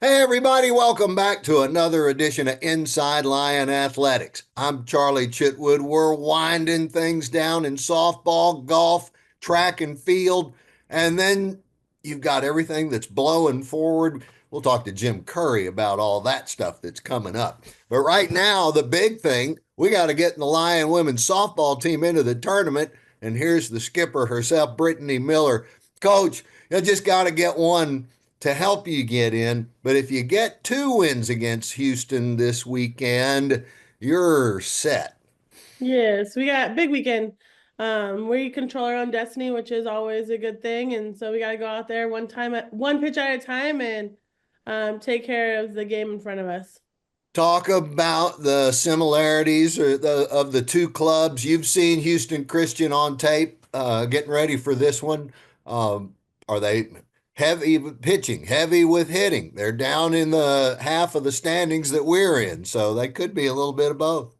Hey, everybody, welcome back to another edition of Inside Lion Athletics. I'm Charlie Chitwood. We're winding things down in softball, golf, track and field, and then you've got everything that's blowing forward. We'll talk to Jim Curry about all that stuff that's coming up. But right now, the big thing, we got to get the Lion women's softball team into the tournament. And here's the skipper herself, Brittany Miller. Coach, you just got to get one to help you get in. But if you get two wins against Houston this weekend, you're set. Yes, we got big weekend. We control our own destiny, which is always a good thing. And so we got to go out there one pitch at a time and take care of the game in front of us. Talk about the similarities of the two clubs. You've seen Houston Christian on tape, getting ready for this one. Are they heavy pitching, heavy with hitting? They're down in the half of the standings that we're in, so they could be a little bit of both.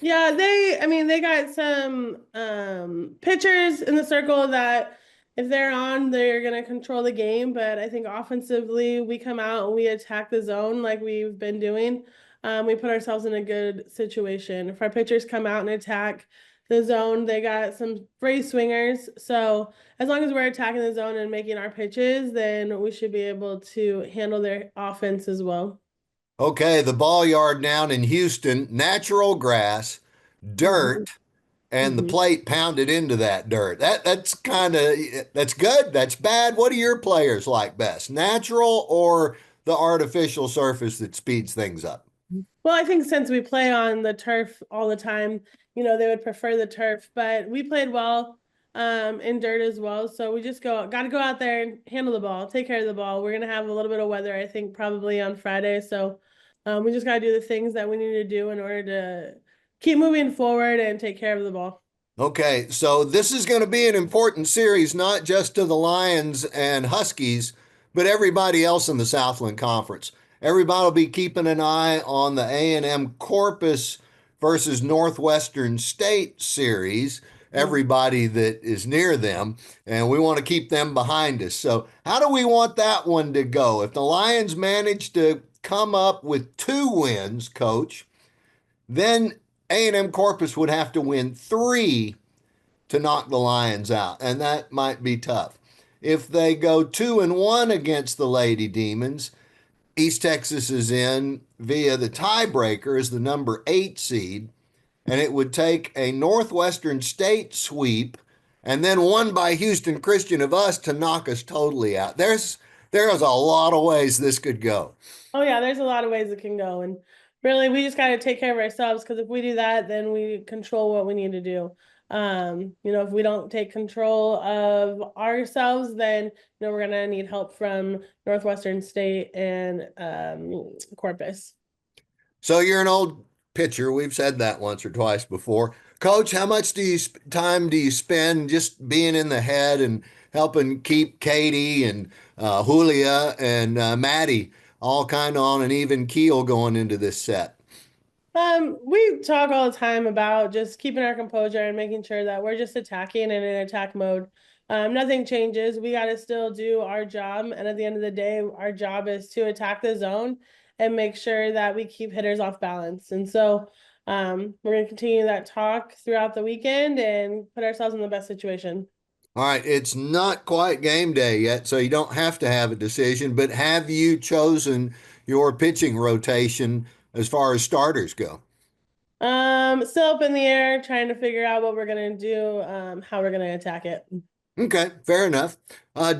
Yeah, they got some pitchers in the circle that if they're on, they're gonna control the game. But I think offensively, we come out and we attack the zone like we've been doing. We put ourselves in a good situation. If our pitchers come out and attack the zone, they got some great swingers. So as long as we're attacking the zone and making our pitches, then we should be able to handle their offense as well. Okay, the ball yard down in Houston, natural grass, Mhm. dirt, and the Mhm. plate pounded into that dirt. That's kind of that's good. That's bad. What do your players like best? Natural or the artificial surface that speeds things up? Well, I think since we play on the turf all the time, they would prefer the turf, but we played well in dirt as well. So we just got to go out there and handle the ball, take care of the ball. We're going to have a little bit of weather, I think, probably on Friday. So we just got to do the things that we need to do in order to keep moving forward and take care of the ball. Okay, so this is going to be an important series, not just to the Lions and Huskies, but everybody else in the Southland Conference. Everybody will be keeping an eye on the A&M Corpus versus Northwestern State series, Mhm. everybody that is near them, and we want to keep them behind us. So, how do we want that one to go? If the Lions manage to come up with two wins, coach, then A&M Corpus would have to win three to knock the Lions out, and that might be tough. If they go 2-1 against the Lady Demons, East Texas is in via the tiebreaker as the number 8 seed, and it would take a Northwestern State sweep and then one by Houston Christian of us to knock us totally out. There's a lot of ways this could go. Oh yeah, there's a lot of ways it can go, and really, we just got to take care of ourselves because if we do that, then we control what we need to do. If we don't take control of ourselves, then we're gonna need help from Northwestern State and Corpus. So you're an old pitcher. We've said that once or twice before. Coach, how much time do you spend just being in the head and helping keep Katie and Julia and Maddie all kind of on an even keel going into this set? We talk all the time about just keeping our composure and making sure that we're just attacking and in attack mode. Nothing changes. We got to still do our job. And at the end of the day, our job is to attack the zone and make sure that we keep hitters off balance. And so we're going to continue that talk throughout the weekend and put ourselves in the best situation. All right, it's not quite game day yet, so you don't have to have a decision, but have you chosen your pitching rotation as far as starters go? Still up in the air, trying to figure out what we're going to do, how we're going to attack it. Okay, fair enough.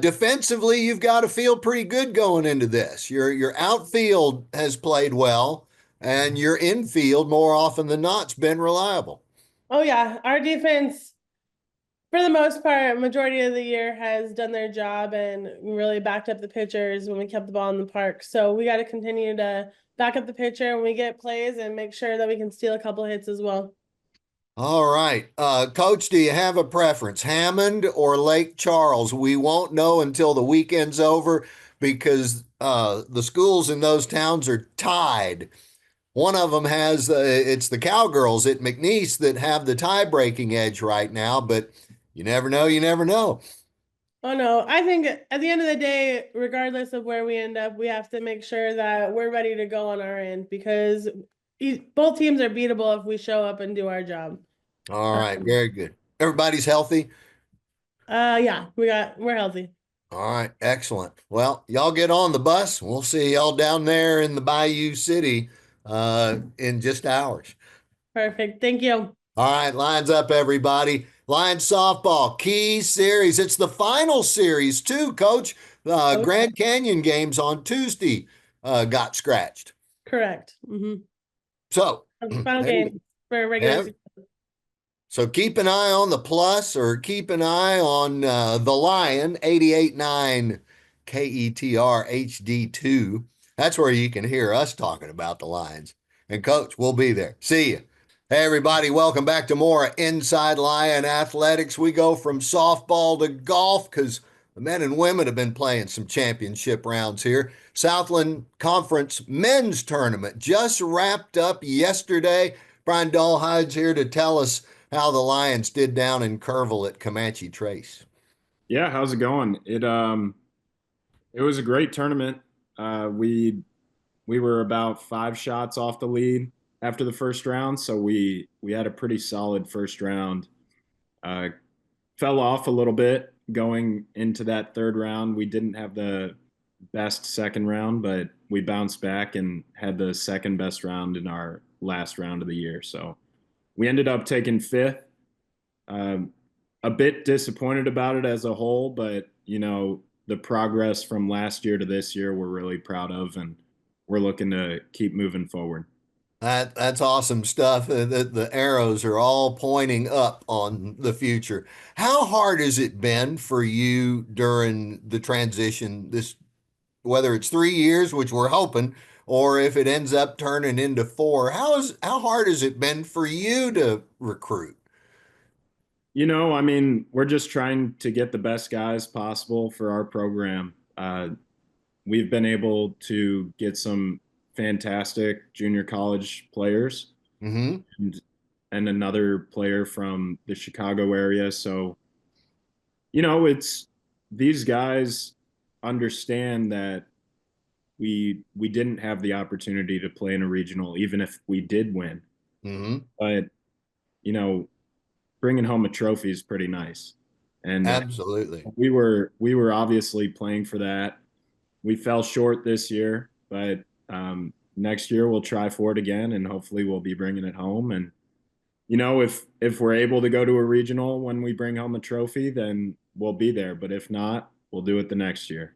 Defensively, you've got to feel pretty good going into this. Your outfield has played well, and your infield, more often than not, has been reliable. Oh yeah, our defense for the most part, majority of the year has done their job and really backed up the pitchers when we kept the ball in the park. So we got to continue to back up the pitcher when we get plays and make sure that we can steal a couple hits as well. All right, Coach, do you have a preference, Hammond or Lake Charles? We won't know until the weekend's over because the schools in those towns are tied. One of them has it's the Cowgirls at McNeese that have the tie-breaking edge right now, but you never know. You never know. Oh no, I think at the end of the day, regardless of where we end up, we have to make sure that we're ready to go on our end because both teams are beatable if we show up and do our job. All right, very good. Everybody's healthy. Yeah, we're healthy. All right, excellent. Well, y'all get on the bus. We'll see y'all down there in the Bayou City in just hours. Perfect. Thank you. All right, lines up, everybody. Lions softball, key series. It's the final series, too, Coach. Oh, Grand Canyon games on Tuesday got scratched. correct. So, Final there you game for regular go. season. So keep an eye on the plus or keep an eye on the Lion 88.9 KETR HD2. That's where you can hear us talking about the Lions. And Coach, we'll be there. See you. Hey, everybody, welcome back to more Inside Lion Athletics. We go from softball to golf because the men and women have been playing some championship rounds here. Southland Conference men's tournament just wrapped up yesterday. Brian Dolehide here to tell us how the Lions did down in Kerrville at Comanche Trace. Yeah, how's it going? It was a great tournament. We were about 5 shots off the lead after the first round, so we had a pretty solid first round. Uh, Fell off a little bit going into that third round. We didn't have the best second round, but we bounced back and had the second best round in our last round of the year. So we ended up taking fifth. Um, a bit disappointed about it as a whole, but the progress from last year to this year, we're really proud of, and we're looking to keep moving forward. That's awesome stuff. The arrows are all pointing up on the future. How hard has it been for you during the transition? This whether it's 3 years, which we're hoping, or if it ends up turning into four. How hard has it been for you to recruit? I mean, we're just trying to get the best guys possible for our program. We've been able to get some fantastic junior college players Mm-hmm. and, and another player from the Chicago area. So, it's these guys understand that we didn't have the opportunity to play in a regional, even if we did win. Mm-hmm. But, you know, bringing home a trophy is pretty nice. And Absolutely. we were obviously playing for that. We fell short this year, but next year we'll try for it again, and hopefully we'll be bringing it home. And if we're able to go to a regional when we bring home a trophy, then we'll be there. But if not, we'll do it the next year.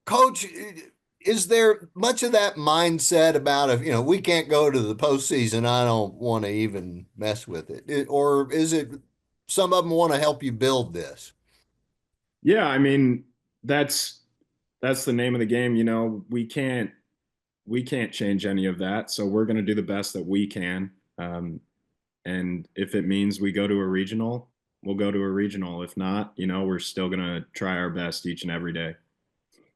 Coach, is there much of that mindset about if we can't go to the postseason, I don't want to even mess with it, or is it some of them want to help you build this? Yeah, I mean that's the name of the game. We can't change any of that, so we're going to do the best that we can. And if it means we go to a regional, we'll go to a regional. If not, we're still going to try our best each and every day.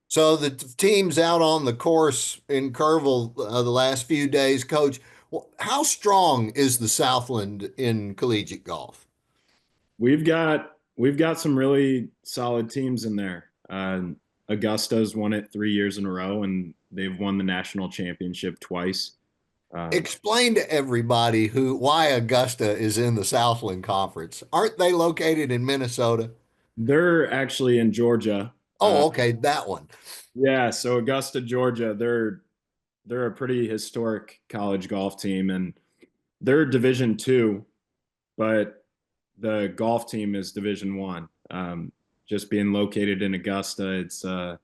So the teams out on the course in Kerrville the last few days, Coach, how strong is the Southland in collegiate golf? We've got some really solid teams in there. Augusta's won it 3 years in a row, and they've won the national championship twice. Um, Explain to everybody why Augusta is in the Southland Conference. Aren't they located in Minnesota? they're actually in Georgia. Oh, okay, that one. Yeah, so Augusta, Georgia, they're a pretty historic college golf team, and they're Division 2, but the golf team is Division 1. Just being located in Augusta, it's a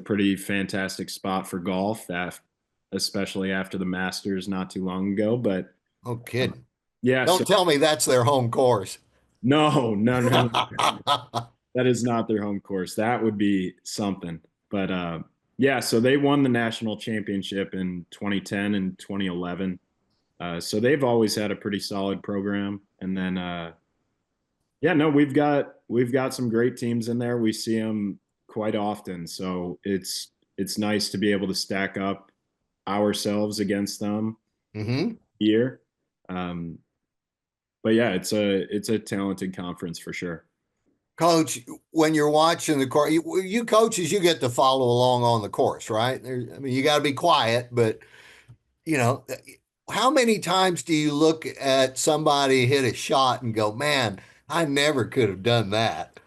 pretty fantastic spot for golf, especially after the Masters not too long ago. But Oh, kidding. yeah, so Don't tell me that's their home course. no, no, no, no, that is not their home course. That would be something. But yeah, so they won the national championship in 2010 and 2011. So they've always had a pretty solid program. And then yeah, no, we've got some great teams in there. We see them quite often, so it's nice to be able to stack up ourselves against them Hmm. here. Um, but yeah, it's a talented conference for sure. Coach, when you're watching the course, you coaches, you get to follow along on the course, right? I mean, you got to be quiet, but you know, how many times do you look at somebody hit a shot and go, man, I never could have done that?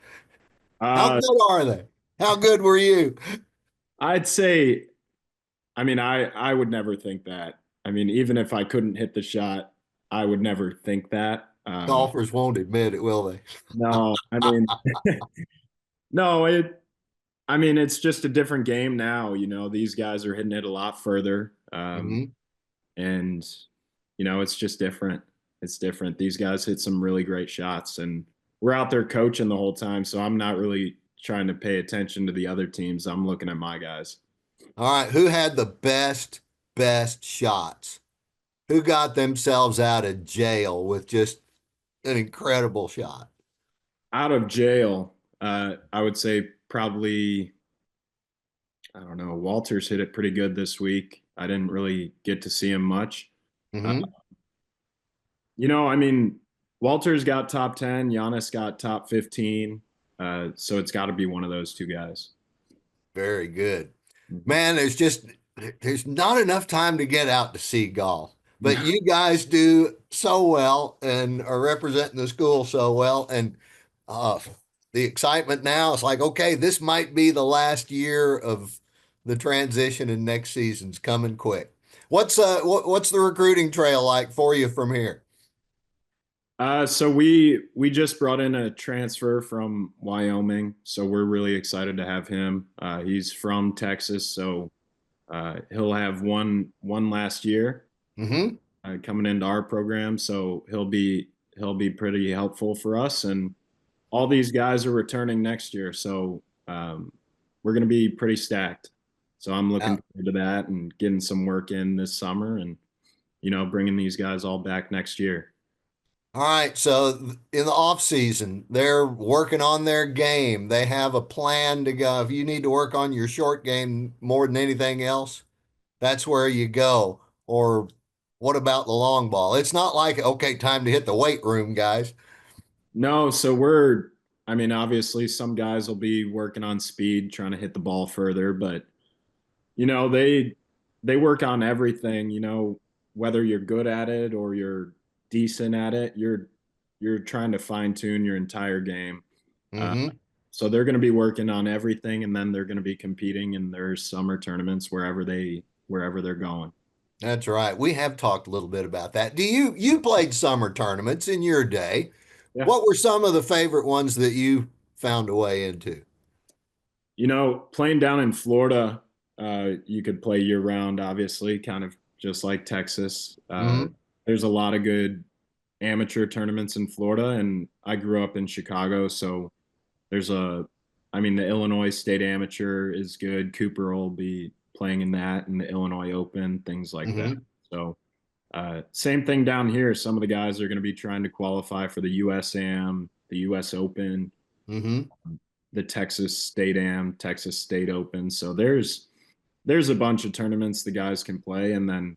How Uh, good are they? How good were you? I'd say, I mean, I would never think that. I mean, even if I couldn't hit the shot, I would never think that. Golfers won't admit it, will they? No, I mean, no, I mean, it's just a different game now. These guys are hitting it a lot further. Hmm. And, it's just different. It's different. These guys hit some really great shots, and we're out there coaching the whole time. So I'm not really trying to pay attention to the other teams. I'm looking at my guys. All right, who had the best shots? Who got themselves out of jail with just an incredible shot? Out of jail, I would say probably, I don't know, Walters hit it pretty good this week. I didn't really get to see him much. Uh, Hmm. I mean, Walters got top 10, Giannis got top 15. So it's got to be one of those two guys. Very good. Mhm. Man, there's not enough time to get out to see golf. But you guys do so well and are representing the school so well. And uh, the excitement now is like, okay, this might be the last year of the transition and next season's coming quick. What's the recruiting trail like for you from here? So we just brought in a transfer from Wyoming, so we're really excited to have him. He's from Texas, so he'll have one last year Hmm. coming into our program, so he'll be pretty helpful for us. And all these guys are returning next year, so we're going to be pretty stacked. So I'm looking forward to that and getting some work in this summer, and bringing these guys all back next year. All right, so in the off season, they're working on their game. They have a plan to go. If you need to work on your short game more than anything else, that's where you go. Or what about the long ball? It's not like, okay, time to hit the weight room, guys. No, I mean, obviously some guys will be working on speed, trying to hit the ball further, but they work on everything, whether you're good at it or you're decent at it, you're trying to fine tune your entire game. Uh, Hmm. so they're going to be working on everything, and then they're going to be competing in their summer tournaments wherever they're going. That's right. We have talked a little bit about that. You played summer tournaments in your day? Yeah. What were some of the favorite ones that you found a way into? Playing down in Florida, you could play year round, obviously, kind of just like Texas. Hmm. There's a lot of good amateur tournaments in Florida, and I grew up in Chicago, so there's I mean, the Illinois State Amateur is good. Cooper will be playing in that, and the Illinois Open, things like that. Hmm. So, same thing down here. Some of the guys are going to be trying to qualify for the USAM, the US Open, Hmm. the Texas State Am, Texas State Open. So there's a bunch of tournaments the guys can play, and then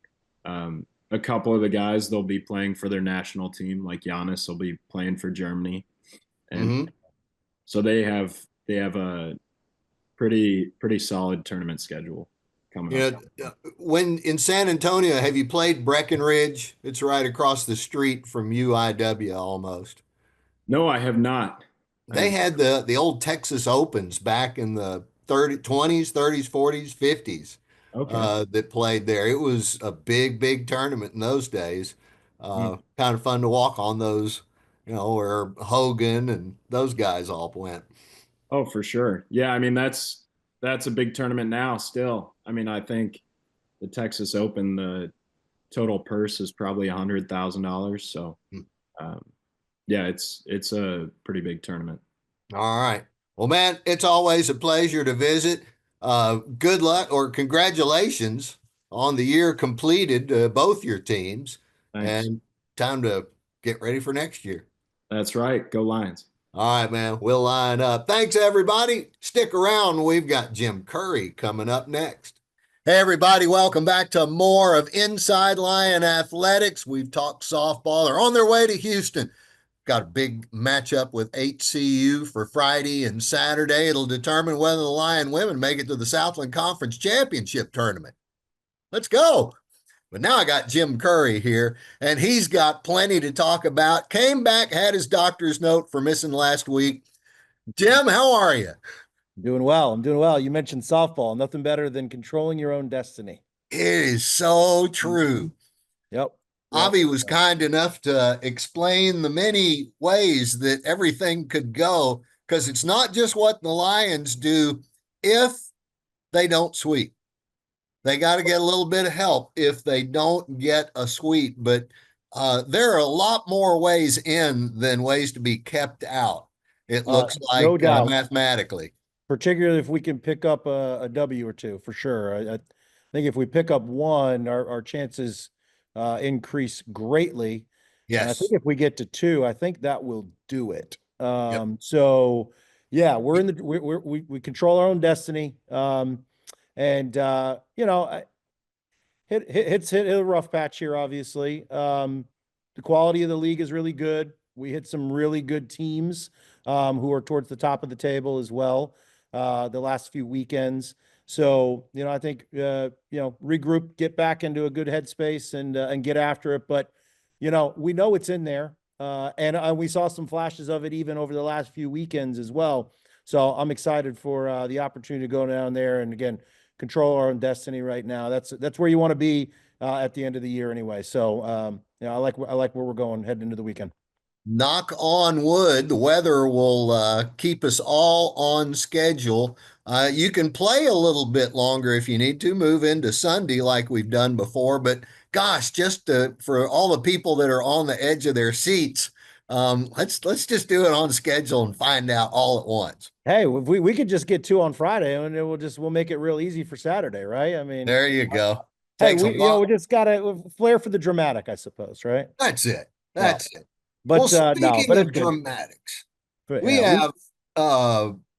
a couple of the guys they'll be playing for their national team, like Giannis will be playing for Germany, and Hmm. so they have a pretty solid tournament schedule coming up. You know, when in San Antonio, have you played Breckenridge? It's right across the street from UIW almost. No, I have not. I They have had the old Texas Opens back in the 20s, 30s, 40s, 50s okay. that played there. It was a big tournament in those days. Hmm. Kind of fun to walk on those, where Hogan and those guys all went. Oh, for sure. Yeah, I mean that's a big tournament now. Still, I mean, I think the Texas Open, the total purse is probably $100,000. So, um, yeah, it's a pretty big tournament. All right. Well, man, it's always a pleasure to visit. Good luck or congratulations on the year completed, both your teams, Thanks. and time to get ready for next year. That's right. Go Lions. All right, man. We'll line up. Thanks, everybody. Stick around. We've got Jim Curry coming up next. Hey, everybody. Welcome back to more of Inside Lion Athletics. We've talked softball. They're on their way to Houston. got a big matchup with HCU for Friday and Saturday. It'll determine whether the Lion women make it to the Southland Conference Championship tournament. Let's go. But now I got Jim Curry here, and he's got plenty to talk about. Came back, had his doctor's note for missing last week. Jim, how are you? Doing well. I'm doing well. You mentioned softball. Nothing better than controlling your own destiny. It is so true. Yep. Avi was kind enough to explain the many ways that everything could go, because it's not just what the Lions do if they don't sweep. They got to get a little bit of help if they don't get a sweep. But there are a lot more ways in than ways to be kept out, it looks like, no doubt. Mathematically. Particularly if we can pick up a W or two, for sure. I think if we pick up one, our chances increase greatly. Yes. And I think if we get to two, I think that will do it. Yep. So yeah, we're in the we control our own destiny. And you know, hit a rough patch here, obviously. The quality of the league is really good. We hit some really good teams who are towards the top of the table as well the last few weekends. So, you know, I think, regroup, get back into a good headspace and get after it. But, you know it's in there. And we saw some flashes of it even over the last few weekends as well. So I'm excited for the opportunity to go down there and, again, control our own destiny right now. That's where you want to be at the end of the year anyway. So, I like where we're going heading into the weekend. Knock on wood, the weather will keep us all on schedule. You can play a little bit longer if you need to, move into Sunday like we've done before. But gosh, just for all the people that are on the edge of their seats, let's just do it on schedule and find out all at once. Hey, if we could just get two on Friday, and then we'll make it real easy for Saturday, right? I mean, there you go. Hey, we just gotta flair for the dramatic, I suppose, right? That's it. That's it. But well, speaking of it's dramatics, but, we have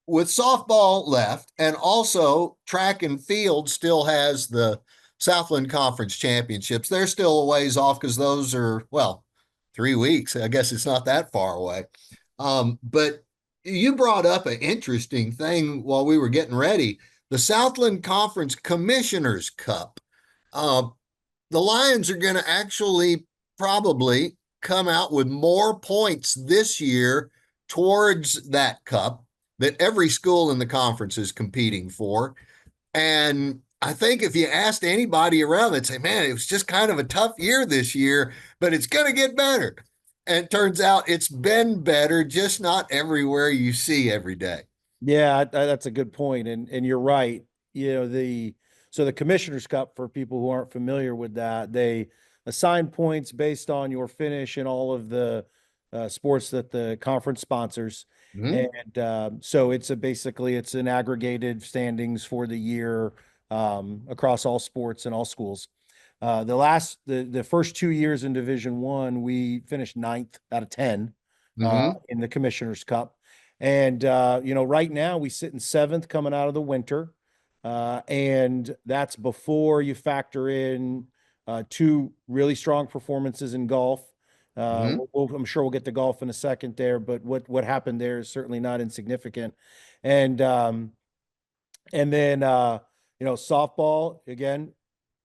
with softball left, and also track and field still has the Southland Conference Championships. They're still a ways off because those are, 3 weeks. I guess it's not that far away. But you brought up an interesting thing while we were getting ready. The Southland Conference Commissioners Cup. The Lions are going to actually probably come out with more points this year towards that cup that every school in the conference is competing for. And I think if you asked anybody around, they'd say, man, it was just kind of a tough year this year, but it's going to get better. And it turns out it's been better, just not everywhere you see every day. Yeah, that's a good point. And you're right. So the Commissioner's Cup, for people who aren't familiar with that, they assign points based on your finish in all of the sports that the conference sponsors. Mm-hmm. And so basically it's an aggregated standings for the year across all sports and all schools. The first 2 years in Division I, we finished 9th out of 10 in the Commissioner's Cup. And right now we sit in 7th coming out of the winter. And that's before you factor in 2 really strong performances in golf. I'm sure we'll get to golf in a second there, but what happened there is certainly not insignificant. And then softball, again,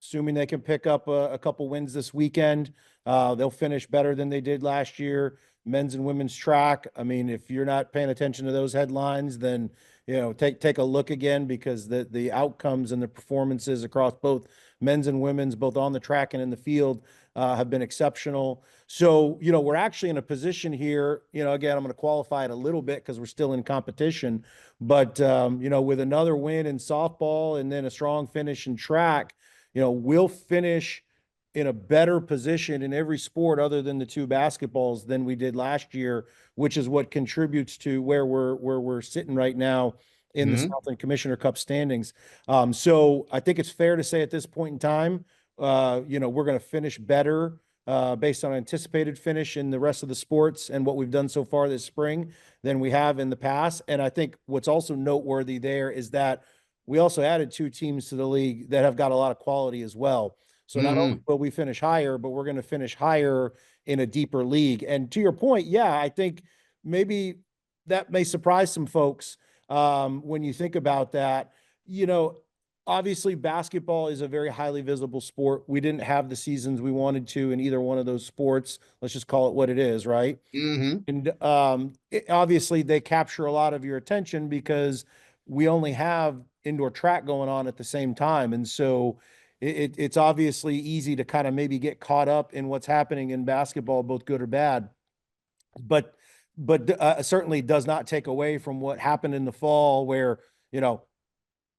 assuming they can pick up a couple wins this weekend, they'll finish better than they did last year. Men's and women's track. I mean, if you're not paying attention to those headlines, then take a look again, because the outcomes and the performances across both men's and women's, both on the track and in the field, have been exceptional. So, we're actually in a position here, again, I'm going to qualify it a little bit because we're still in competition, but, with another win in softball and then a strong finish in track, we'll finish in a better position in every sport other than the 2 basketballs than we did last year, which is what contributes to where we're sitting right now in the Southland Commissioner Cup standings. So I think it's fair to say at this point in time, we're going to finish better based on anticipated finish in the rest of the sports and what we've done so far this spring than we have in the past. And I think what's also noteworthy there is that we also added 2 teams to the league that have got a lot of quality as well. So not only Mhm. will we finish higher, but we're going to finish higher in a deeper league. And to your point, yeah, I think maybe that may surprise some folks when you think about that. You know, obviously basketball is a very highly visible sport. We didn't have the seasons we wanted to in either one of those sports. Let's just call it what it is, right? Mhm. And obviously they capture a lot of your attention because we only have indoor track going on at the same time. And so it's obviously easy to kind of maybe get caught up in what's happening in basketball, both good or bad. But certainly does not take away from what happened in the fall where, you know,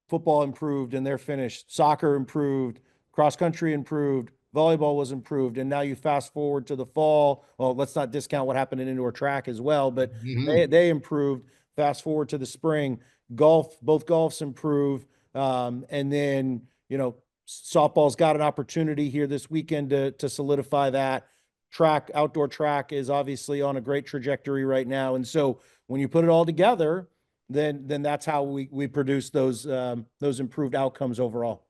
football improved and they're finished. Soccer improved, cross country improved, volleyball was improved. And now you fast forward to the fall. Well, let's not discount what happened in indoor track as well, but Mhm. they improved. Fast forward to the spring, golf, both golfs improve. And then, you know, softball's got an opportunity here this weekend to solidify that. Track, outdoor track is obviously on a great trajectory right now. And so when you put it all together, then that's how we produce those improved outcomes overall.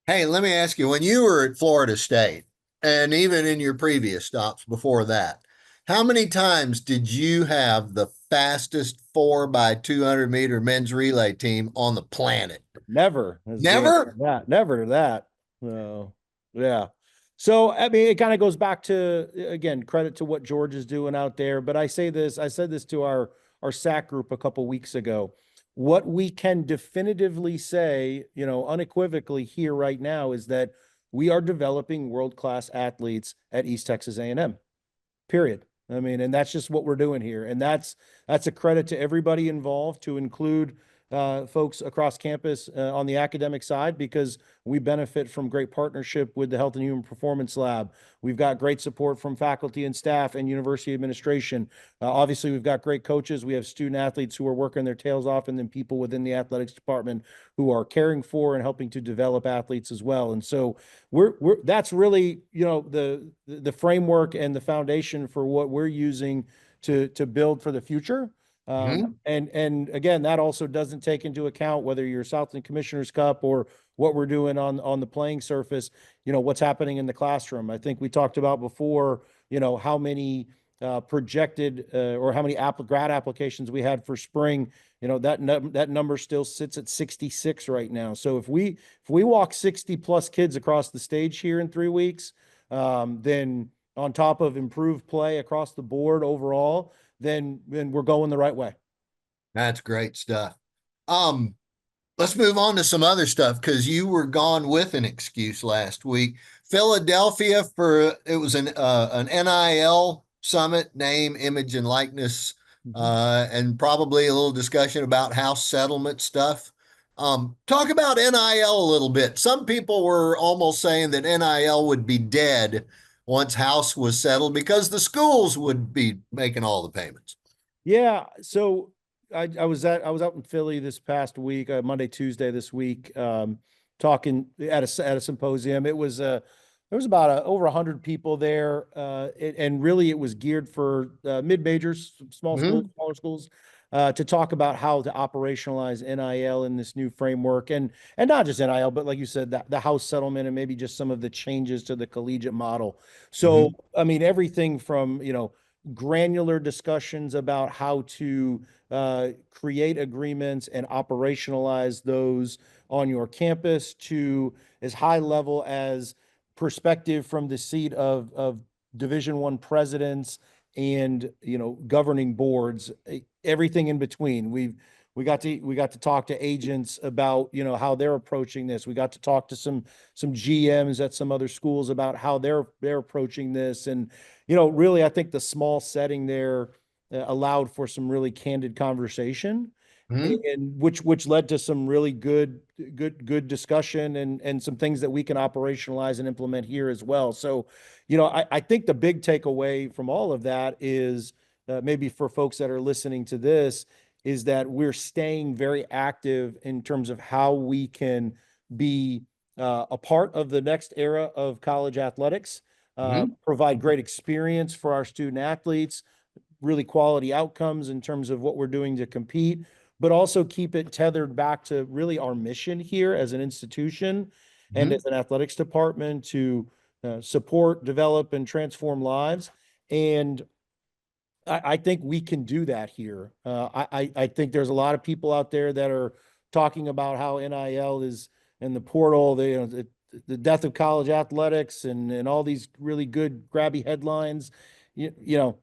Hey, let me ask you, when you were at Florida State, and even in your previous stops before that, how many times did you have the fastest 4x200 meter men's relay team on the planet? Never is the answer to Never? that. Never to that. So yeah. So I mean, it kind of goes back to again, credit to what George is doing out there. But I said this to our SAC group a couple weeks ago. What we can definitively say, you know, unequivocally here right now is that we are developing world-class athletes at East Texas A&M. Period. I mean, and that's just what we're doing here. And that's a credit to everybody involved, to include folks across campus on the academic side, because we benefit from great partnership with the Health and Human Performance Lab. We've got great support from faculty and staff and university administration. Obviously, we've got great coaches. We have student athletes who are working their tails off, and then people within the athletics department who are caring for and helping to develop athletes as well. And so we're that's really, you know, the framework and the foundation for what we're using to build for the future. Mhm. And again, that also doesn't take into account whether you're Southland Commissioners Cup or what we're doing on the playing surface, you know, what's happening in the classroom. I think we talked about before, you know, how many projected or how many grad applications we had for spring. You know, that number still sits at 66 right now. So if we walk 60 plus kids across the stage here in 3 weeks, then on top of improved play across the board overall, then we're going the right way. That's great stuff. Um, let's move on to some other stuff because you were gone with an excuse last week. Philadelphia for it was an NIL summit, name, image, and likeness, and probably a little discussion about house settlement stuff. Talk about NIL a little bit. Some people were almost saying that NIL would be dead once house was settled because the schools would be making all the payments. Yeah. So I was out in Philly this past week, Monday, Tuesday this week, talking at a symposium. It was there was about over 100 people there, and really it was geared for mid majors, small schools, Mhm. smaller schools, to talk about how to operationalize NIL in this new framework, and not just NIL, but like you said, the house settlement and maybe just some of the changes to the collegiate model. So Mhm. I mean, everything from, you know, granular discussions about how to create agreements and operationalize those on your campus, to as high level as perspective from the seat of Division I presidents and, you know, governing boards, everything in between. We got to talk to agents about, you know, how they're approaching this. We got to talk to some GMs at some other schools about how they're approaching this. And, you know, really, I think the small setting there allowed for some really candid conversation, Mhm. and which led to some really good discussion and some things that we can operationalize and implement here as well. So, you know, I think the big takeaway from all of that is, maybe for folks that are listening to this, is that we're staying very active in terms of how we can be a part of the next era of college athletics, Mhm. provide great experience for our student athletes, really quality outcomes in terms of what we're doing to compete, but also keep it tethered back to really our mission here as an institution. and Mhm. as an athletics department to support, develop, and transform lives. And I think we can do that here. I think there's a lot of people out there that are talking about how NIL is in the portal, the death of college athletics and all these really good grabby headlines. You know,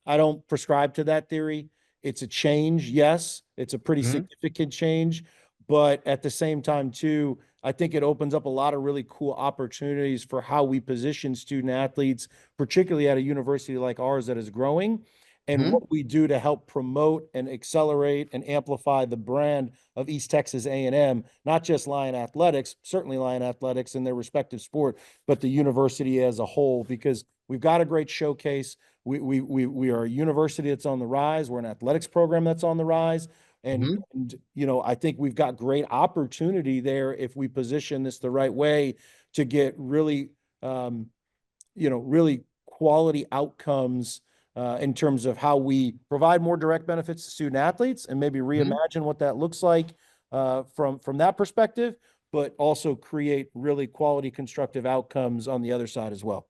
I don't prescribe to that theory. It's a change, yes. It's a pretty Mhm. significant change, but at the same time, too, I think it opens up a lot of really cool opportunities for how we position student athletes, particularly at a university like ours that is growing, and Mhm. what we do to help promote and accelerate and amplify the brand of East Texas A&M, not just Lion Athletics, certainly Lion Athletics in their respective sport, but the university as a whole, because we've got a great showcase. We are a university that's on the rise. We're an athletics program that's on the rise. Mhm. And I think we've got great opportunity there if we position this the right way to get really, really quality outcomes in terms of how we provide more direct benefits to student athletes and maybe Mhm. reimagine what that looks like from that perspective, but also create really quality constructive outcomes on the other side as well.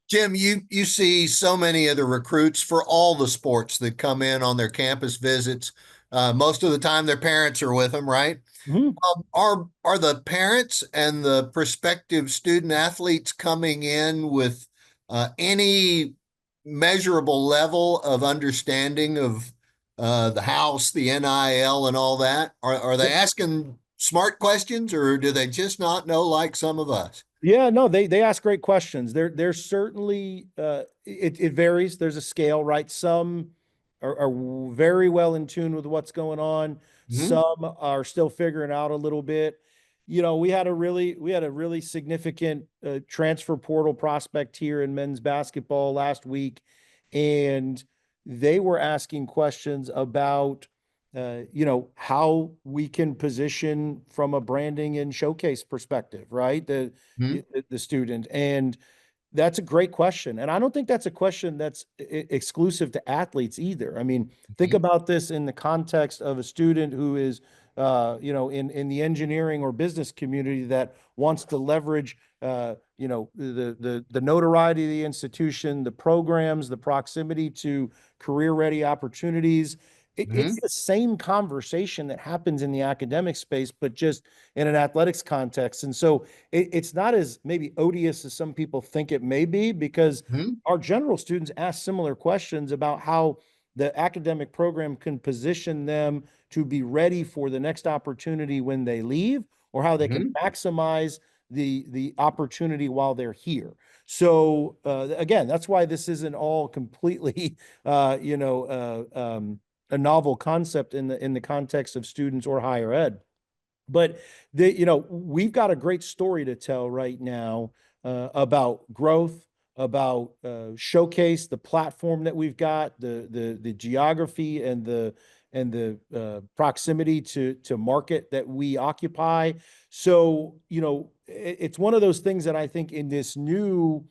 Jim, you see so many of the recruits for all the sports that come in on their campus visits. Most of the time, their parents are with them, right? Mhm. Are the parents and the prospective student athletes coming in with any measurable level of understanding of the house, the NIL, and all that? Are they asking smart questions, or do they just not know like some of us? Yeah, no, they ask great questions. There's certainly it varies. There's a scale, right? Some are very well in tune with what's going on. Hmm. Some are still figuring out a little bit. We had a really significant transfer portal prospect here in men's basketball last week, and they were asking questions about how we can position from a branding and showcase perspective, right? Hmm. The student. And that's a great question. And I don't think that's a question that's exclusive to athletes either. I mean, think about this in the context of a student who is, in the engineering or business community that wants to leverage, the notoriety of the institution, the programs, the proximity to career-ready opportunities. It's Hmm. the same conversation that happens in the academic space, but just in an athletics context. And so it's not as maybe odious as some people think it may be, because Hmm. our general students ask similar questions about how the academic program can position them to be ready for the next opportunity when they leave, or how they can Hmm. maximize the opportunity while they're here. So again, that's why this isn't all completely a novel concept in the context of students or higher ed. But we've got a great story to tell right now about growth, about showcase, the platform that we've got, the geography and the proximity to market that we occupy. So it's one of those things that I think in this new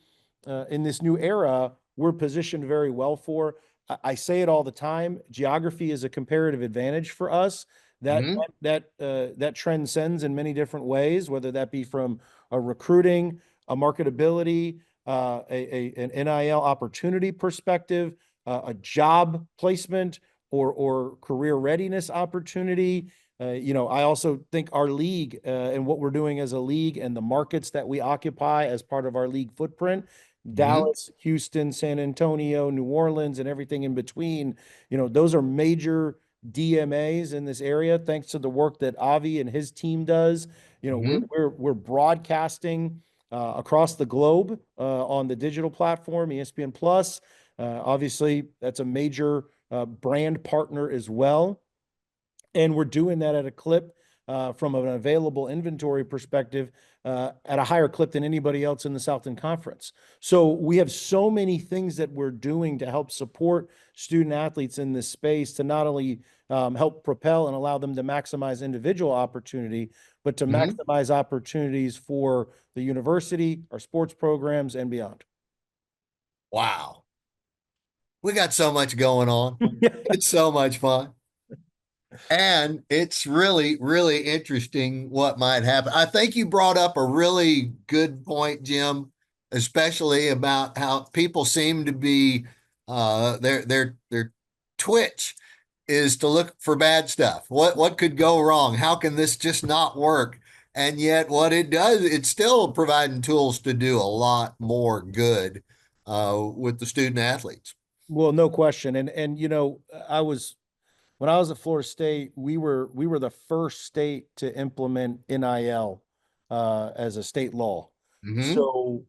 era we're positioned very well for. I say it all the time. Geography is a comparative advantage for us that Hmm. that transcends in many different ways, whether that be from a recruiting, a marketability, an NIL opportunity perspective, a job placement, or career readiness opportunity. I also think our league and what we're doing as a league and the markets that we occupy as part of our league footprint, Hmm. Dallas, Houston, San Antonio, New Orleans, and everything in between, those are major DMAs in this area, thanks to the work that Avi and his team does. We're Hmm. we're, we're broadcasting across the globe on the digital platform, ESPN Plus. Obviously, that's a major brand partner as well. And we're doing that at a clip from an available inventory perspective at a higher clip than anybody else in the Southern Conference. So we have so many things that we're doing to help support student athletes in this space to not only help propel and allow them to maximize individual opportunity, but to Hmm. maximize opportunities for the university, our sports programs, and beyond. Wow. We got so much going on. It's so much fun. And it's really, really interesting what might happen. I think you brought up a really good point, Jim, especially about how people seem to be their twitch is to look for bad stuff. What could go wrong? How can this just not work? And yet what it does, it's still providing tools to do a lot more good with the student athletes. Well, no question. And I was when I was at Florida State, we were the first state to implement NIL as a state law. Mm-hmm. So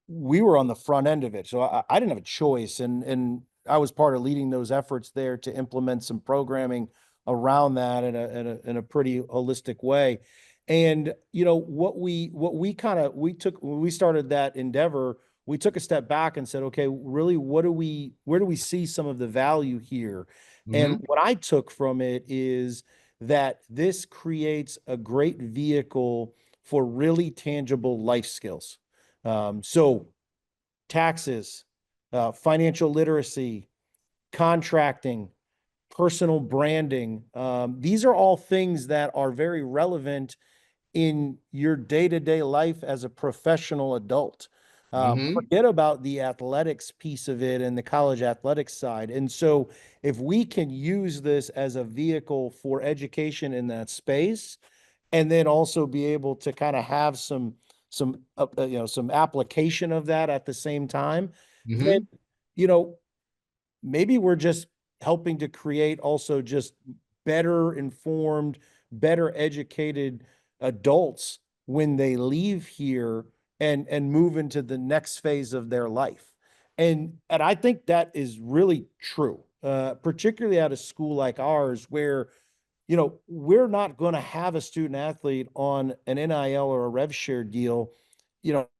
we were on the front end of it. So I didn't have a choice. And I was part of leading those efforts there to implement some programming around that in a pretty holistic way. And what we kind of we took when we started that endeavor, we took a step back and said, okay, really, where do we see some of the value here? And Mm-hmm. what I took from it is that this creates a great vehicle for really tangible life skills. So taxes, financial literacy, contracting, personal branding. These are all things that are very relevant in your day-to-day life as a professional adult. Mm-hmm. Forget about the athletics piece of it and the college athletics side. And so if we can use this as a vehicle for education in that space, and then also be able to kind of have some application of that at the same time, then Mm-hmm. you know maybe we're just helping to create also just better informed, better educated adults when they leave here and move into the next phase of their life. And I think that is really true, particularly at a school like ours where we're not going to have a student athlete on an NIL or a rev share deal,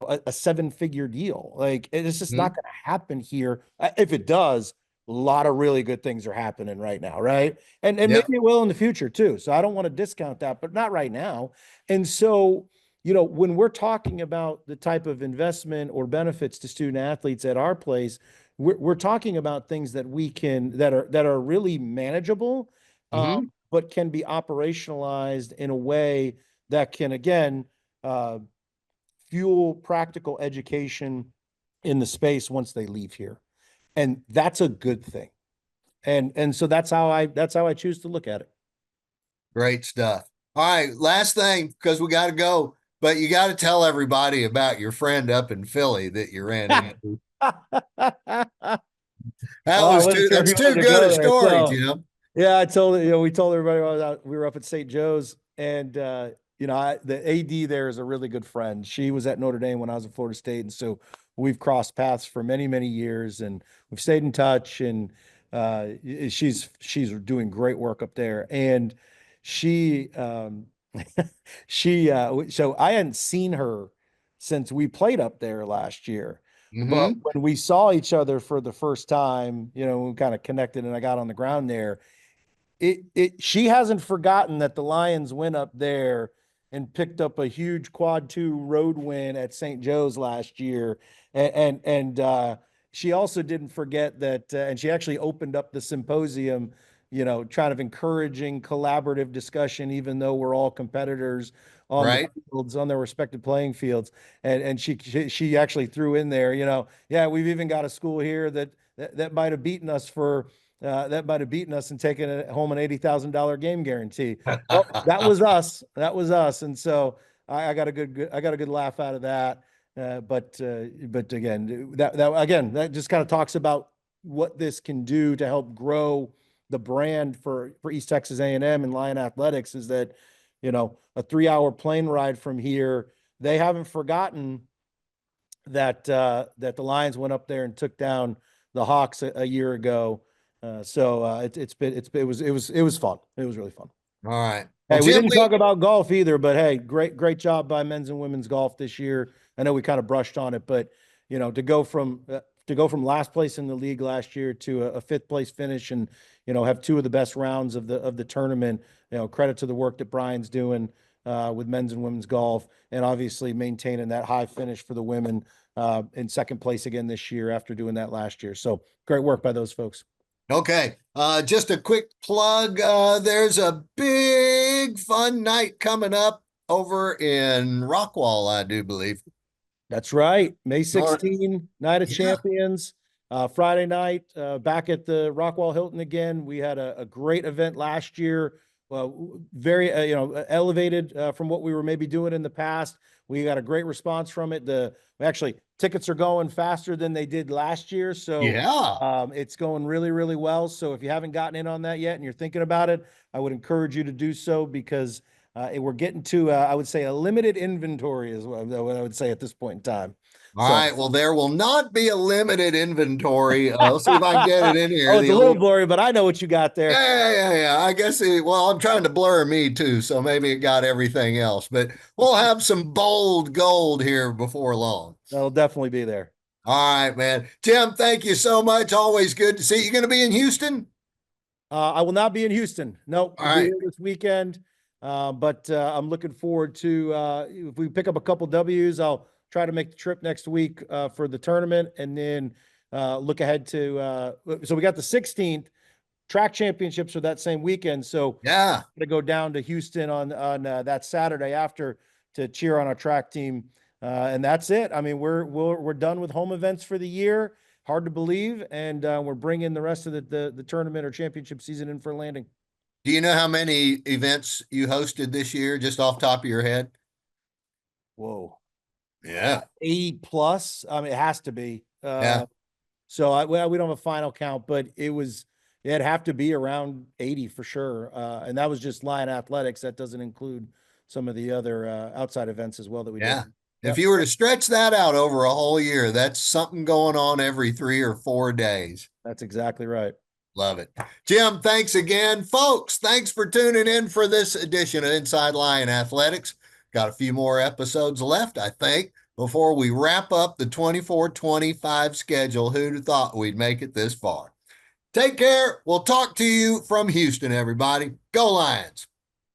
a seven-figure deal. Like it's just not Mm-hmm. going to happen here. If it does, a lot of really good things are happening right now, right? And Yep. maybe it will in the future too. So I don't want to discount that, but not right now. And so, when we're talking about the type of investment or benefits to student athletes at our place, we're talking about things that we can that are really manageable. Um, Mm-hmm. but can be operationalized in a way that can, again, uh, fuel practical education in the space once they leave here. And that's a good thing. And so that's how I choose to look at it. Great stuff. All right, last thing, because we got to go, but you got to tell everybody about your friend up in Philly that you ran into. Well, I wasn't sure if That's you too wanted to good go a there. story, So Jim. yeah, we told everybody we were up at St. Joe's, and the AD there is a really good friend. She was at Notre Dame when I was at Florida State, and so we've crossed paths for many, many years, and we've stayed in touch. And she's doing great work up there, and she so I hadn't seen her since we played up there last year. But Mm-hmm. when we saw each other for the first time, we kind of connected and I got on the ground there. She hasn't forgotten that the Lions went up there and picked up a huge quad two road win at St. Joe's last year. And she also didn't forget that, and she actually opened up the symposium, trying of encouraging collaborative discussion, even though we're all competitors on the Right. fields, on their respective playing fields. And she actually threw in there, yeah, we've even got a school here that might have beaten us and taken home an $80,000 game guarantee. Well, that was us. That was us. And so I got a good laugh out of that. But again, that just kind of talks about what this can do to help grow the brand for East Texas A&M and Lion Athletics. Is that a 3-hour plane ride from here? They haven't forgotten that the Lions went up there and took down the Hawks a year ago. It was fun. It was really fun. All right. Well, Hey, we Jim, didn't talk about golf either, but hey, great job by men's and women's golf this year. I know we kind of brushed on it, but to go from last place in the league last year to a fifth place finish, and have two of the best rounds of the tournament. Credit to the work that Brian's doing with men's and women's golf, and obviously maintaining that high finish for the women in second place again this year after doing that last year. So great work by those folks. Okay. Just a quick plug. There's a big fun night coming up over in Rockwall, I do believe. That's right. May North. 16, Night of Yeah. Champions. Friday night, back at the Rockwall Hilton again. We had a great event last year. Very, elevated from what we were maybe doing in the past. We got a great response from it. Actually, tickets are going faster than they did last year. So Yeah. it's going really, really well. So if you haven't gotten in on that yet and you're thinking about it, I would encourage you to do so because we're getting to, I would say, a limited inventory is what I would say at this point in time. All So, right. Well, there will not be a limited inventory. Let's see if I can get it in here. oh, it's a little blurry, but I know what you got there. Yeah. I guess well, I'm trying to blur me too, so maybe it got everything else. But we'll have some bold gold here before long. That'll definitely be there. All right, man. Tim, thank you so much. Always good to see you. You going to be in Houston? I will not be in Houston. No, All I'll be right. here this weekend. But I'm looking forward to if we pick up a couple W's, I'll try to make the trip next week for the tournament and then look ahead to so we got the 16th track championships for that same weekend. So Yeah. I'm gonna go down to Houston on that Saturday after to cheer on our track team. And that's it. I mean, we're done with home events for the year. Hard to believe, and we're bringing the rest of the tournament or championship season in for a landing. Do you know how many events you hosted this year, just off top of your head? Whoa, Yeah. 80 plus. I mean, it has to be. Yeah. So we don't have a final count, but it'd have to be around 80 for sure. And that was just Lion Athletics. That doesn't include some of the other outside events as well that we Yeah. did. If Yep, you were to stretch that out over a whole year, that's something going on every 3 or 4 days. that's exactly right. Love it. Jim, thanks again. Folks, thanks for tuning in for this edition of Inside Lion Athletics. Got a few more episodes left, I think, before we wrap up the 24-25 schedule. Who'd have thought we'd make it this far? Take care. We'll talk to you from Houston, everybody. Go Lions.